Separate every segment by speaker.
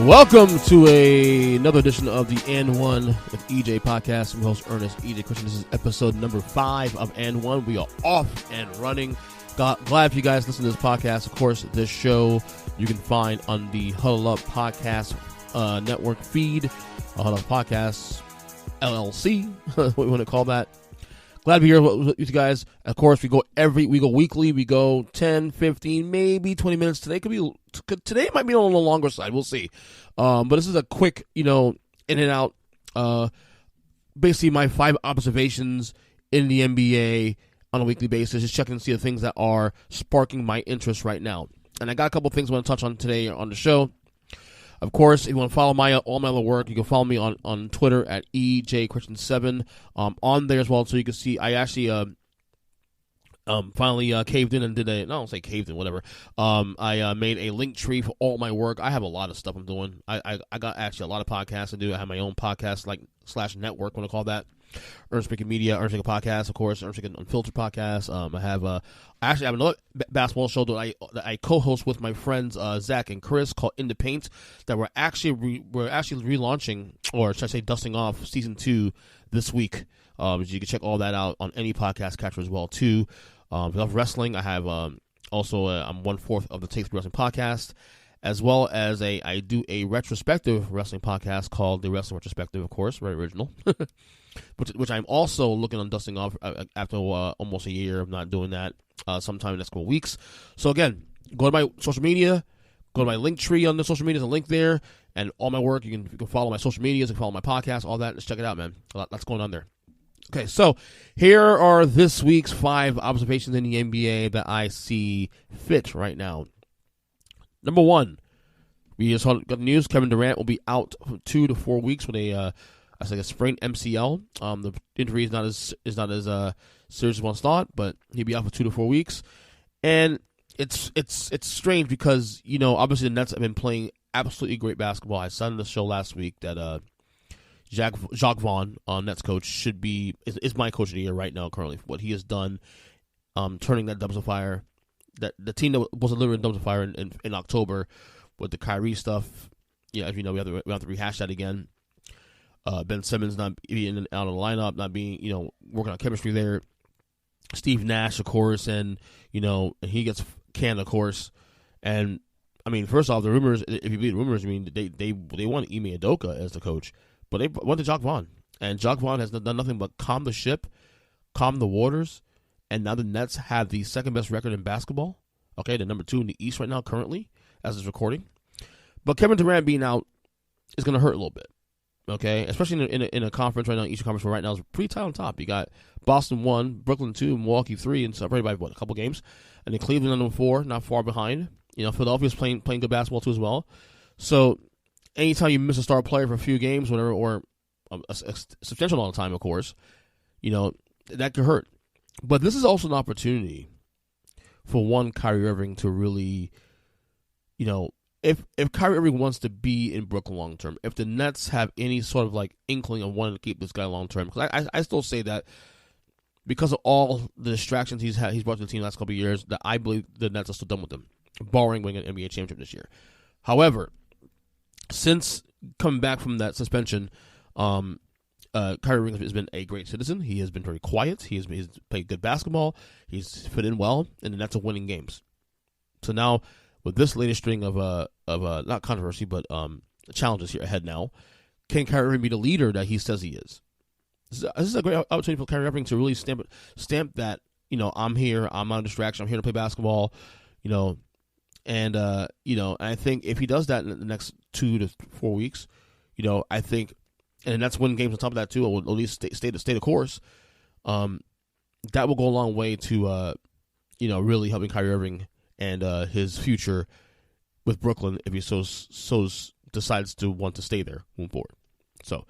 Speaker 1: Welcome to another edition of the And One with EJ podcast. I'm host Ernest EJ Christian. This is episode number 5 of And One. We are off and running. Glad if you guys listen to this podcast. Of course, this show you can find on the Huddle Up Podcast Network feed. Huddle Up Podcasts LLC, what we want to call that. Glad to be here with you guys. Of course, we go weekly. We go 10, 15, maybe 20 minutes. Today might be on the longer side. We'll see. But this is a quick, in and out. Basically, my 5 observations in the NBA on a weekly basis. Just checking to see the things that are sparking my interest right now. And I got a couple of things I want to touch on today on the show. Of course, if you want to follow all my other work, you can follow me on Twitter at EJChristian7 on there as well, so you can see I actually finally caved in and did I don't say caved in, whatever. I made a link tree for all my work. I have a lot of stuff I'm doing. I got actually a lot of podcasts to do. I have my own podcast / network, what I call that. Ernst Speaking Media, Ernst Speaking Podcast, of course, Ernst Speaking Unfiltered Podcast. I actually have another basketball show that I co-host with my friends Zach and Chris called In the Paint that we're actually relaunching, or should I say dusting off season 2 this week. You can check all that out on any podcast catcher as well too. I love wrestling. I have I'm 1/4 of the Takes Wrestling podcast, as well as I do a retrospective wrestling podcast called The Wrestling Retrospective, of course, very original. Which I'm also looking on dusting off after almost a year of not doing that, sometime in the next couple of weeks. So again, go to my social media, go to my link tree on the social media, there's a link there, and all my work, you can follow my social medias, you can follow my podcast, all that. Let's check it out, man. A lot's going on there. Okay, so here are this week's 5 observations in the NBA that I see fit right now. Number 1, we just got the news. Kevin Durant will be out for 2 to 4 weeks with a sprained MCL. The injury is not as serious as one thought, but he'll be out for 2 to 4 weeks. And it's strange because obviously the Nets have been playing absolutely great basketball. I said on the show last week that Jacques Vaughn, Nets coach, is my coach of the year right now currently. What he has done, turning that dumpster fire, that the team that was literally dumpster fire in October with the Kyrie stuff. Yeah, as you know, we have to rehash that again. Ben Simmons not being out of the lineup, not being, working on chemistry there. Steve Nash, of course, and he gets canned, of course. And I mean, first off, the rumors, if you believe the rumors, I mean, they want Ime Udoka as the coach, but they went to Jacques Vaughn, and Jacques Vaughn has done nothing but calm the ship, calm the waters, and now the Nets have the second best record in basketball. Okay, the number 2 in the East right now, currently, as it's recording. But Kevin Durant being out is going to hurt a little bit. Okay, especially in a conference right now, Eastern Conference, where right now is pretty tight on top. You got Boston 1, Brooklyn 2, Milwaukee 3, and separated by a couple games, and then Cleveland number 4, not far behind. Philadelphia's playing good basketball too as well. So anytime you miss a star player for a few games, whatever, or a substantial amount of time, of course, that could hurt. But this is also an opportunity for Kyrie Irving to really, If Kyrie Irving wants to be in Brooklyn long term, if the Nets have any sort of inkling of wanting to keep this guy long term, because I still say that because of all the distractions he's brought to the team the last couple of years, that I believe the Nets are still done with him, barring winning an NBA championship this year. However, since coming back from that suspension, Kyrie Irving has been a great citizen. He has been very quiet. He's played good basketball. He's fit in well, and the Nets are winning games. So now, with this latest string of not controversy, but challenges here ahead now, can Kyrie Irving be the leader that he says he is? This is a great opportunity for Kyrie Irving to really stamp that, I'm here, I'm not a distraction, I'm here to play basketball, and I think if he does that in the next 2 to 4 weeks, I think, and that's winning games on top of that too, or at least stay the course, that will go a long way to, really helping Kyrie Irving and his future with Brooklyn if he so decides to want to stay there moving forward. So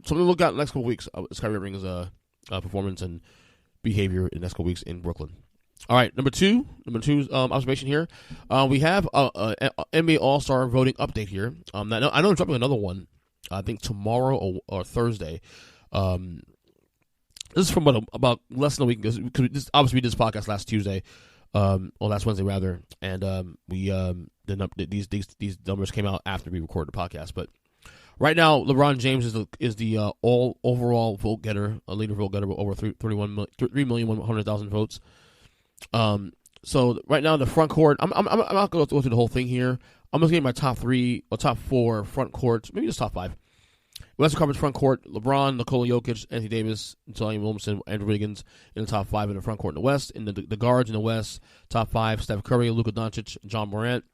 Speaker 1: something to look at in the next couple of weeks is Kyrie Irving's performance and behavior in the next couple of weeks in Brooklyn. All right, number two observation here. We have a NBA All-Star voting update here. I know I'm dropping another one. I think tomorrow or Thursday. This is from about less than a week because obviously we did this podcast last Tuesday, or last Wednesday rather, and these numbers came out after we recorded the podcast. But right now, LeBron James is the all overall vote getter, a leader vote getter with over 3,100,000 votes. So right now the front court, I'm not going to go through the whole thing here. I'm just getting my top 3 or top 4 front courts, maybe just top 5. Western Conference front court: LeBron, Nikola Jokic, Anthony Davis, Zion Williamson, Andrew Wiggins in the top 5 in the front court in the West. In the guards in the West, top 5: Steph Curry, Luka Doncic, John Morant.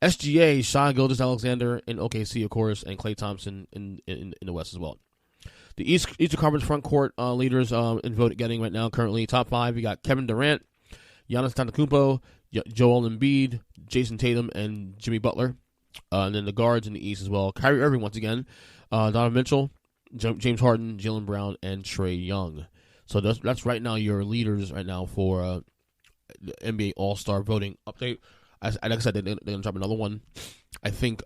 Speaker 1: SGA: Shai Gilgeous-Alexander in OKC, of course, and Klay Thompson in the West as well. The Eastern Conference front court leaders in vote getting right now currently top 5. We got Kevin Durant, Giannis Antetokounmpo, Joel Embiid, Jason Tatum, and Jimmy Butler. And then the guards in the East as well: Kyrie Irving once again, Donovan Mitchell, James Harden, Jaylen Brown, and Trae Young. So that's right now your leaders right now for the NBA All-Star voting update. Like I said, they're going to drop another one. I think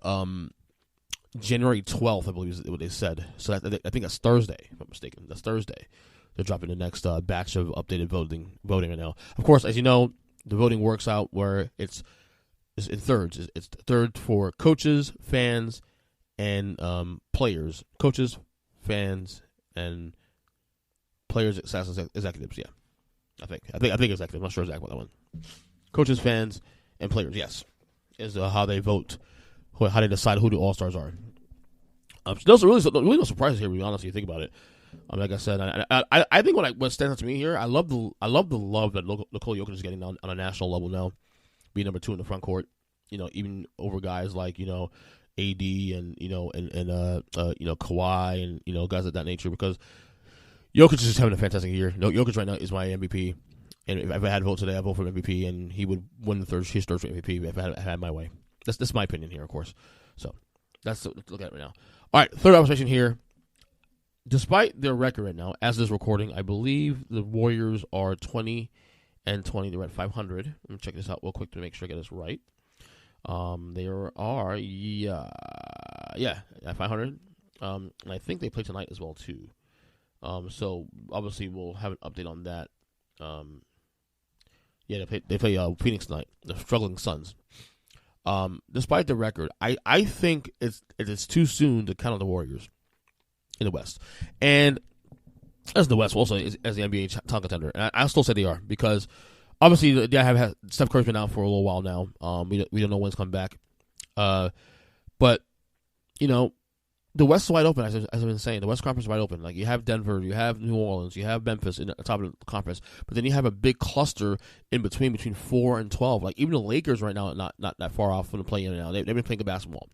Speaker 1: January 12th, I believe, is what they said. So I think that's Thursday, if I'm not mistaken. That's Thursday. They're dropping the next batch of updated voting right now. Of course, as you know, the voting works out where it's in thirds. It's third for coaches, fans, and players. Coaches, fans, and players, executives. Yeah, I think executives. I'm not sure exactly what that one. Coaches, fans, and players. Yes, is how they vote, how they decide who the All Stars are. So those are really no surprises here. To be honest, if you think about it. Like I said, I think what stands out to me here, I love the love that Nikola Jokic is getting on a national level now, being number 2 in the front court. Even over guys like AD and Kawhi and guys of that nature, because Jokic is just having a fantastic year. Jokic right now is my MVP, and if I had a vote today, I'd vote for MVP, and he would win his third straight MVP if I had my way. That's my opinion here, of course. So let's look at it right now. All right, third observation here. Despite their record right now, as this recording, I believe the Warriors are 20-20. They're at 500. Let me check this out real quick to make sure I get this right. They are at 500. And I think they play tonight as well too. So obviously we'll have an update on that. They play Phoenix tonight. The struggling Suns. Despite the record, I think it's too soon to count on the Warriors in the West, and as the West also as the NBA title contender. And I still say they are, because obviously they have had Steph Curry's been out for a little while now. We don't know when he's coming back, but the West is wide open. As I've been saying, the West Conference is wide open. Like, you have Denver, you have New Orleans, you have Memphis in the top of the conference, but then you have a big cluster in between 4 and 12. Like, even the Lakers right now are not that far off from the play-in now. They've been playing good basketball.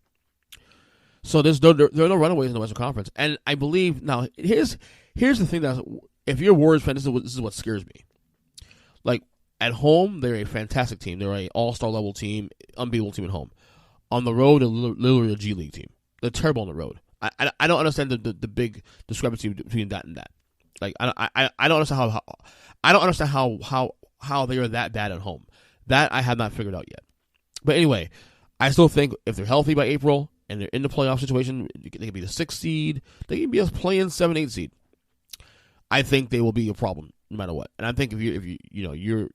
Speaker 1: So there are no runaways in the Western Conference. And I believe, now, here's the thing, that if you're a Warriors fan, this is what scares me. Like, at home, they're a fantastic team. They're an all-star level team, unbeatable team at home. On the road, they're literally a G League team. They're terrible on the road. I don't understand the big discrepancy between that and that. Like, I don't understand how they are that bad at home. That I have not figured out yet. But anyway, I still think if they're healthy by April and they're in the playoff situation, they can be the 6th seed. They can be a play-in 7-8 seed. I think they will be a problem no matter what. And I think if you're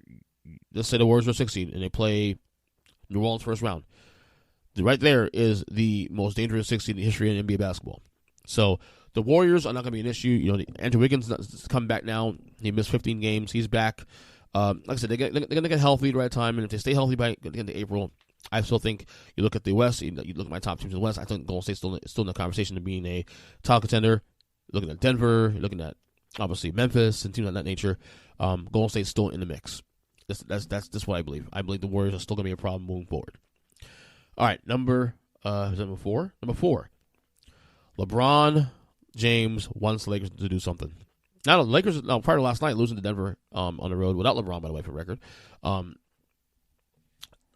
Speaker 1: let's say the Warriors are 6th seed and they play New Orleans first round, right there is the most dangerous 6th seed in the history of NBA basketball. So the Warriors are not going to be an issue. Andrew Wiggins is coming back now. He missed 15 games. He's back. Like I said, they're going to get healthy at the right time, and if they stay healthy by the end of April, I still think you look at the West, you look at my top teams in the West, I think Golden State's still in the conversation of being a title contender. Looking at Denver, looking at, obviously, Memphis and teams of that nature, Golden State's still in the mix. That's what I believe. I believe the Warriors are still going to be a problem moving forward. All right, is that number 4? Number 4. LeBron James wants the Lakers to do something. Now, the Lakers, prior to last night, losing to Denver on the road without LeBron, by the way, for the record.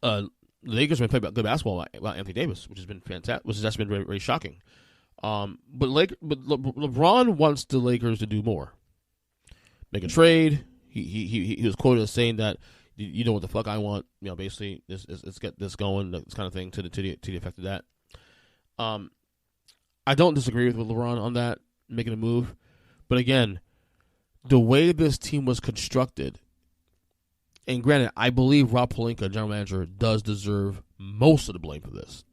Speaker 1: The Lakers have been playing good basketball without Anthony Davis, which has been fantastic, which has actually been very, very shocking. But LeBron wants the Lakers to do more. Make a trade. he was quoted as saying that you know what the fuck I want. You know, basically, let's get this going. This kind of thing to the effect of that. I don't disagree with LeBron on that, making a move. But again, the way this team was constructed, and granted, I believe Rob Pelinka, general manager, does deserve most of the blame for this.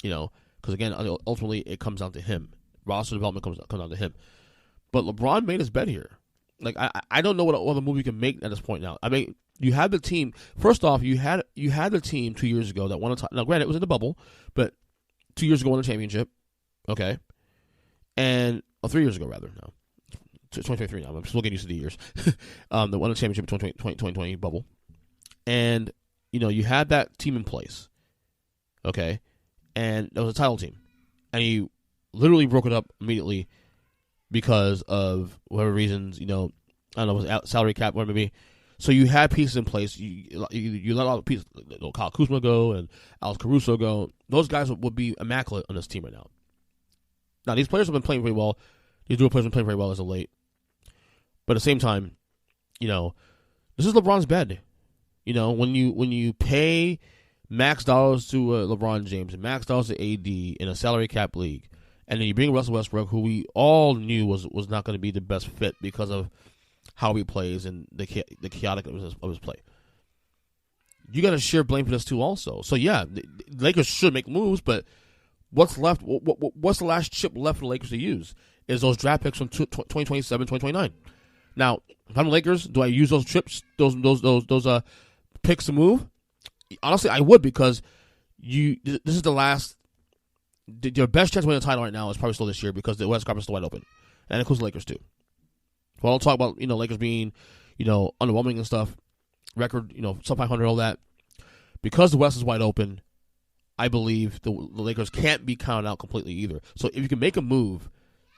Speaker 1: You know, because again, ultimately, it comes down to him. Roster development comes down to him. But LeBron made his bet here. Like, I don't know what other move you can make at this point now. I mean, you had the team. First off, you had the team 2 years ago that won a title. Now, granted, it was in the bubble, but 2 years ago won a championship. Okay. And 3 years ago, rather. No. 2023 now. I'm still getting used to the years. They won a championship in 2020 bubble. And, you know, you had that team in place. Okay. And that was a title team. And you literally broke it up immediately because of whatever reasons, you know, I don't know, it was salary cap, whatever it may be. So you had pieces in place. You let all the pieces, Kyle Kuzma go and Alex Caruso go. Those guys would be immaculate on this team right now. Now, these players have been playing very well. These dual players have been playing very well as of late. But at the same time, you know, this is LeBron's bed. You know, when you pay max dollars to LeBron James and max dollars to AD in a salary cap league, and then you bring Russell Westbrook, who we all knew was not going to be the best fit because of how he plays and the chaotic of his play. You got to share blame for this too, also. So yeah, the Lakers should make moves, but what's left? What's the last chip left for the Lakers to use? Is those draft picks from 2027, 2029. Now, if I'm the Lakers, do I use those chips, those picks to move? Honestly, I would, because this is the last. Your best chance to win a title right now is probably still this year because the West Conference is still wide open, and it includes the Lakers too. Well, I'll talk about, you know, Lakers being, you know, underwhelming and stuff, record, you know, sub 500, all that. Because the West is wide open, I believe the Lakers can't be counted out completely either. So if you can make a move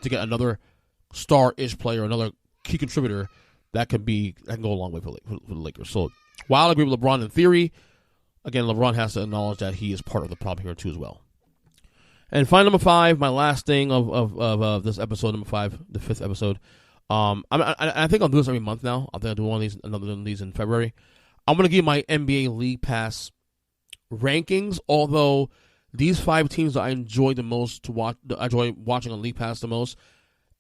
Speaker 1: to get another star-ish player, another key contributor, that can go a long way for the Lakers. So while I agree with LeBron in theory, again, LeBron has to acknowledge that he is part of the problem here too as well. And finally, number 5, my last thing of this episode, number 5, the 5th episode. I think I'll do this every month now. I think I'll do another one of these in February. I'm going to give my NBA League Pass rankings, although these 5 teams that I enjoy the most to watch, I enjoy watching on League Pass the most,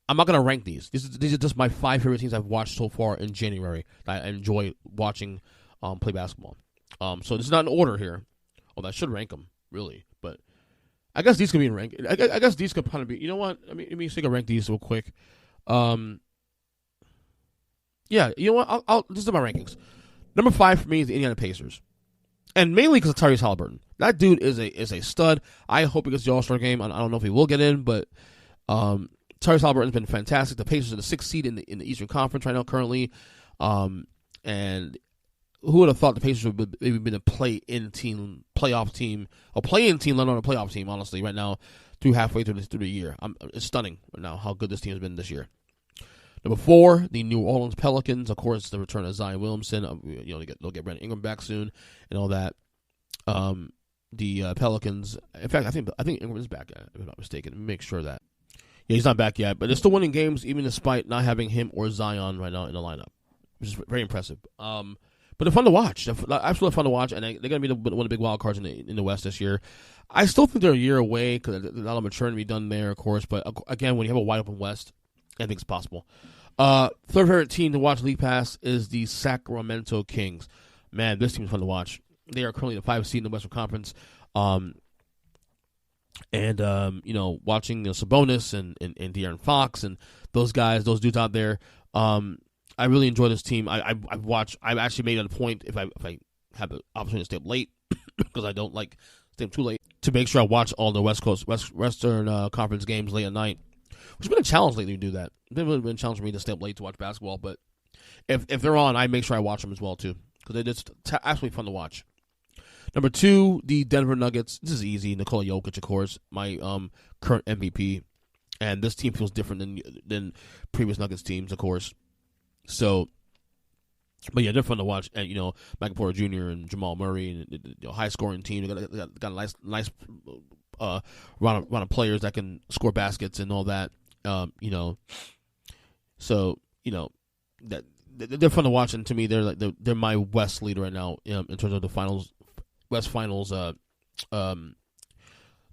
Speaker 1: I'm not going to rank these. These are just my 5 favorite teams I've watched so far in January that I enjoy watching play basketball. So this is not in order here, although I should rank them, really. But I guess these could be in rank. I guess these could kind of be, you know what? Let me see if I can rank these real quick. Yeah, you know what? I'll this is my rankings. Number 5 for me is the Indiana Pacers, and mainly because of Tyrese Halliburton. That dude is a stud. I hope he gets the All-Star game. I don't know if he will get in, but Tyrese Halliburton's been fantastic. The Pacers are the 6th seed in the Eastern Conference right now currently, and who would have thought the Pacers would have maybe been a play-in team, playoff team, or play-in team, let alone a playoff team? Honestly, right now, halfway through the year, it's stunning right now how good this team has been this year. Number 4, the New Orleans Pelicans. Of course, the return of Zion Williamson. You know, they'll get Brandon Ingram back soon and all that. The Pelicans. In fact, I think Ingram is back. If I'm not mistaken. Make sure that. Yeah, he's not back yet, but they're still winning games even despite not having him or Zion right now in the lineup, which is very impressive. But they're fun to watch. They're absolutely fun to watch, and they're going to be one of the big wild cards in the West this year. I still think they're a year away because there's a lot of maturing to be done there, of course. But again, when you have a wide open West, anything's possible. Third favorite team to watch League Pass is the Sacramento Kings. Man, this team is fun to watch. They are currently the 5th seed in the Western Conference. You know, watching Sabonis and De'Aaron Fox and those guys, those dudes out there, I really enjoy this team. I've actually made it a point if I have the opportunity to stay up late because I don't like staying too late to make sure I watch all the Western Conference games late at night. Which has been a challenge lately to do that. It's really been a challenge for me to stay up late to watch basketball, but if they're on, I make sure I watch them as well too because they're just absolutely fun to watch. Number 2, the Denver Nuggets. This is easy. Nikola Jokic, of course, my current MVP, and this team feels different than previous Nuggets teams, of course. So, but yeah, they're fun to watch, and you know, Michael Porter Jr. and Jamal Murray, and high scoring team. They got a nice round of players that can score baskets and all that. You know, so you know that they're fun to watch, and to me, they're my West leader right now in terms of the finals, West finals.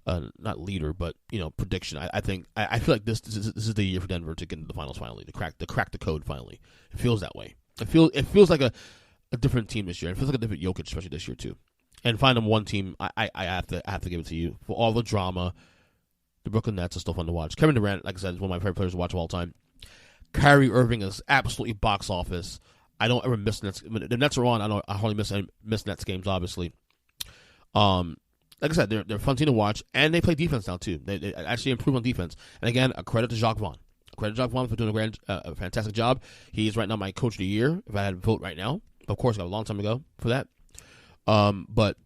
Speaker 1: Not leader, but prediction. I think I feel like this is the year for Denver to get into the finals finally, to crack the code finally. It feels that way. It feels like a different team this year. It feels like a different Jokic, especially this year too. And find them one team. I have to give it to you for all the drama. The Brooklyn Nets are still fun to watch. Kevin Durant, like I said, is one of my favorite players to watch of all time. Kyrie Irving is absolutely box office. I don't ever miss Nets. When the Nets are on, I hardly miss Nets games, obviously. Like I said, they're a fun team to watch, and they play defense now too. They actually improve on defense. And again, a credit to Jacques Vaughn. Credit to Jacques Vaughn for doing a fantastic job. He is right now my coach of the year. If I had to vote right now, of course, I got a long time to go for that. But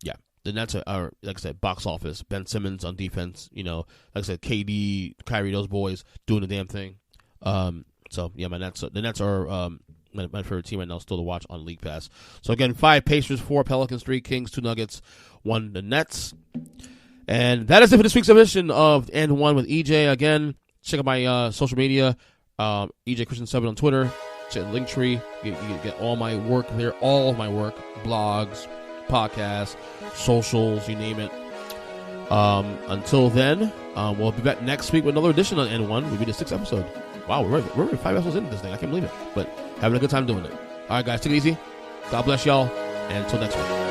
Speaker 1: yeah, the Nets are like I said, box office. Ben Simmons on defense. Like I said, KD, Kyrie, those boys doing the damn thing. So yeah, the Nets are my favorite team right now, still to watch on League Pass. So again, 5 Pacers, 4 Pelicans, 3 Kings, 2 Nuggets, 1 the Nets. And that is it for this week's edition of And One with EJ. Again, check out my social media, EJ Christian 7 on Twitter. Check Linktree. You can get all my work there, all of my work, blogs, podcasts, socials, you name it. Until then, we'll be back next week with another edition on N1. We'll be the 6th episode. Wow, we're 5 episodes into this thing. I can't believe it. But having a good time doing it. All right, guys, take it easy. God bless y'all. And until next week.